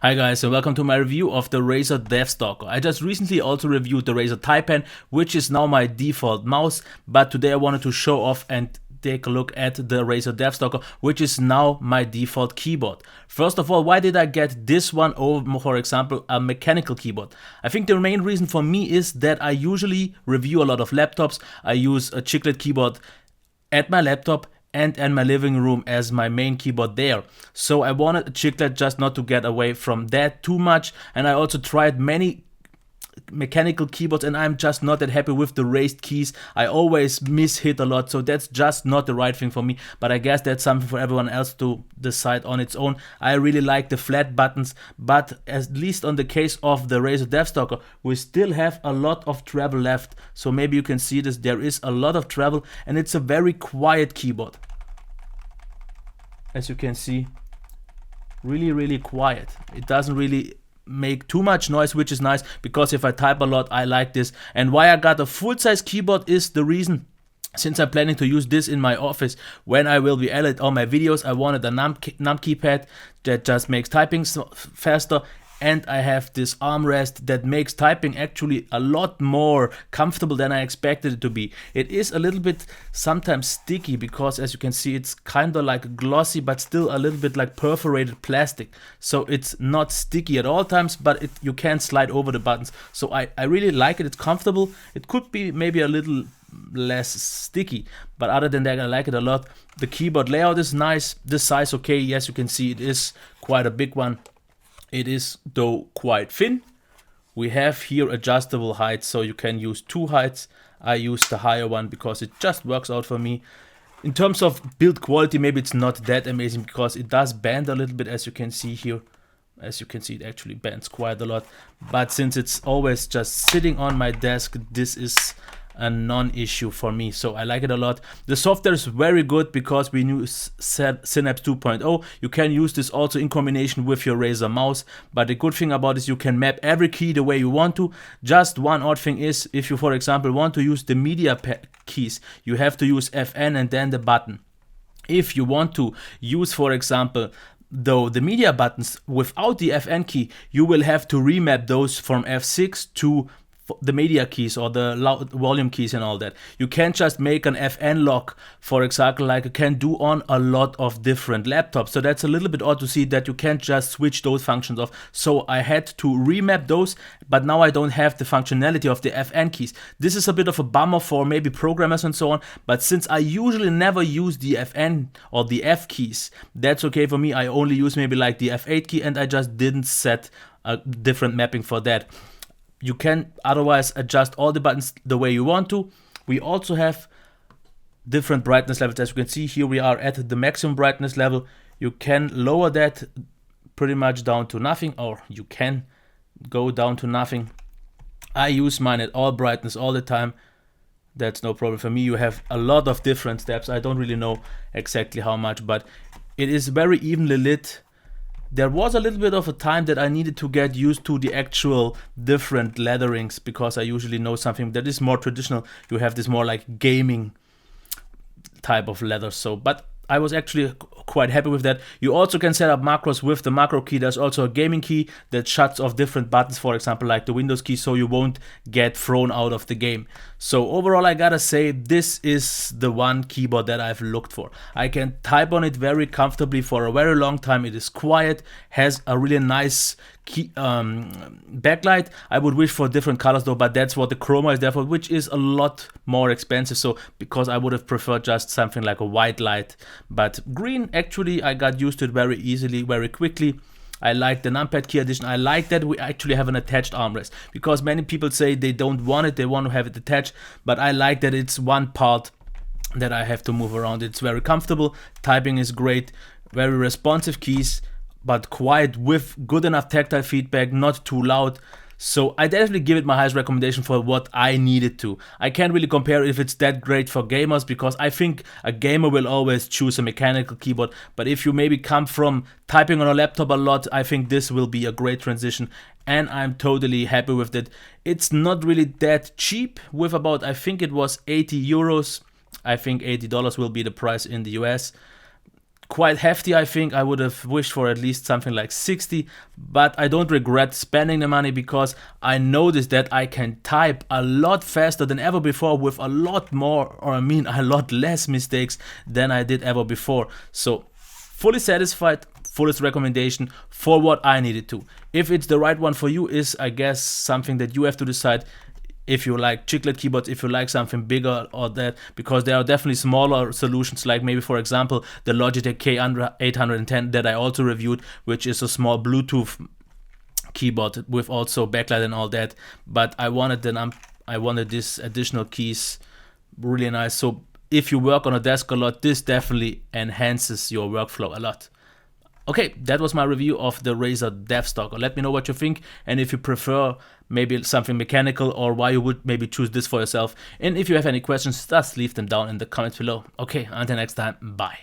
Hi guys and welcome to my review of the Razer Deathstalker. I just recently also reviewed the Razer Taipan, which is now my default mouse, but today I wanted to show off and take a look at the Razer Deathstalker, which is now my default keyboard. First of all, why did I get this one over, for example, a mechanical keyboard? I think the main reason for me is that I usually review a lot of laptops. I use a chiclet keyboard at my laptop and my living room as my main keyboard there. So I wanted a chiclet just not to get away from that too much, and I also tried many mechanical keyboards and I'm just not that happy with the raised keys. I always miss-hit a lot, so that's just not the right thing for me, but I guess that's something for everyone else to decide on its own. I really like the flat buttons, but at least on the case of the Razer Deathstalker, we still have a lot of travel left. So maybe you can see this, there is a lot of travel and it's a very quiet keyboard. As you can see, really quiet. It doesn't really make too much noise, which is nice because if I type a lot, I like this. And why I got a full-size keyboard is the reason, since I'm planning to use this in my office when I will be edit all my videos. I wanted a numb keypad that just makes typing faster, and I have this armrest that makes typing actually a lot more comfortable than I expected it to be. It is a little bit sometimes sticky because, as you can see, it's kind of like glossy but still a little bit like perforated plastic. So it's not sticky at all times, but you can slide over the buttons. So I really like it. It's comfortable. It could be maybe a little less sticky, but other than that I like it a lot. The keyboard layout is nice. The size okay. Yes, you can see it is quite a big one. It is though quite thin. We have here adjustable heights, so you can use two heights. I use the higher one because it just works out for me. In terms of build quality, maybe it's not that amazing because it does bend a little bit, as you can see here. As you can see, it actually bends quite a lot. But since it's always just sitting on my desk, this is a non-issue for me, so I like it a lot. The software is very good because we use Synapse 2.0. You can use this also in combination with your Razer mouse, but the good thing about this, you can map every key the way you want to. Just one odd thing is, if you for example want to use the media keys, you have to use FN and then the button. If you want to use, for example, though the media buttons without the FN key, you will have to remap those from F6 to the media keys or the loud volume keys and all that. You can't just make an FN lock, for example, like you can do on a lot of different laptops. So that's a little bit odd to see that you can't just switch those functions off. So I had to remap those, but now I don't have the functionality of the FN keys. This is a bit of a bummer for maybe programmers and so on, but since I usually never use the FN or the F keys, that's okay for me. I only use maybe like the F8 key, and I just didn't set a different mapping for that. You can otherwise adjust all the buttons the way you want to. We also have different brightness levels. As you can see here, we are at the maximum brightness level. You can lower that pretty much down to nothing, or you can go down to nothing. I use mine at all brightness all the time. That's no problem for me. You have a lot of different steps. I don't really know exactly how much, but it is very evenly lit. There was a little bit of a time that I needed to get used to the actual different letterings because I usually know something that is more traditional. You have this more like gaming type of leather. So, but I was actually quite happy with that. You also can set up macros with the macro key. There's also a gaming key that shuts off different buttons, for example, like the Windows key, so you won't get thrown out of the game. So overall, I gotta say, this is the one keyboard that I've looked for. I can type on it very comfortably for a very long time. It is quiet, has a really nice backlight. I would wish for different colors though, but that's what the chroma is there for, which is a lot more expensive. So because I would have preferred just something like a white light, but green, actually I got used to it very easily, very quickly. I like the numpad key addition. I like that we actually have an attached armrest, because many people say they don't want it, they want to have it attached, but I like that it's one part that I have to move around. It's very comfortable, typing is great, very responsive keys, but quiet with good enough tactile feedback, not too loud. So I definitely give it my highest recommendation for what I needed to. I can't really compare if it's that great for gamers, because I think a gamer will always choose a mechanical keyboard. But if you maybe come from typing on a laptop a lot, I think this will be a great transition. And I'm totally happy with it. It's not really that cheap, with about, I think it was 80 euros. I think $80 will be the price in the US. quite hefty. I think I would have wished for at least something like 60, but I don't regret spending the money because I noticed that I can type a lot faster than ever before with a lot more, or I mean a lot less mistakes than I did ever before. So fully satisfied, fullest recommendation for what I needed to. If it's the right one for you is, I guess, something that you have to decide. If you like chiclet keyboards, if you like something bigger or that, because there are definitely smaller solutions, like maybe, for example, the Logitech K810 that I also reviewed, which is a small Bluetooth keyboard with also backlight and all that. But I wanted this additional keys, really nice. So if you work on a desk a lot, this definitely enhances your workflow a lot. Okay, that was my review of the Razer Deathstalker. Let me know what you think, and if you prefer maybe something mechanical, or why you would maybe choose this for yourself. And if you have any questions, just leave them down in the comments below. Okay, until next time, bye.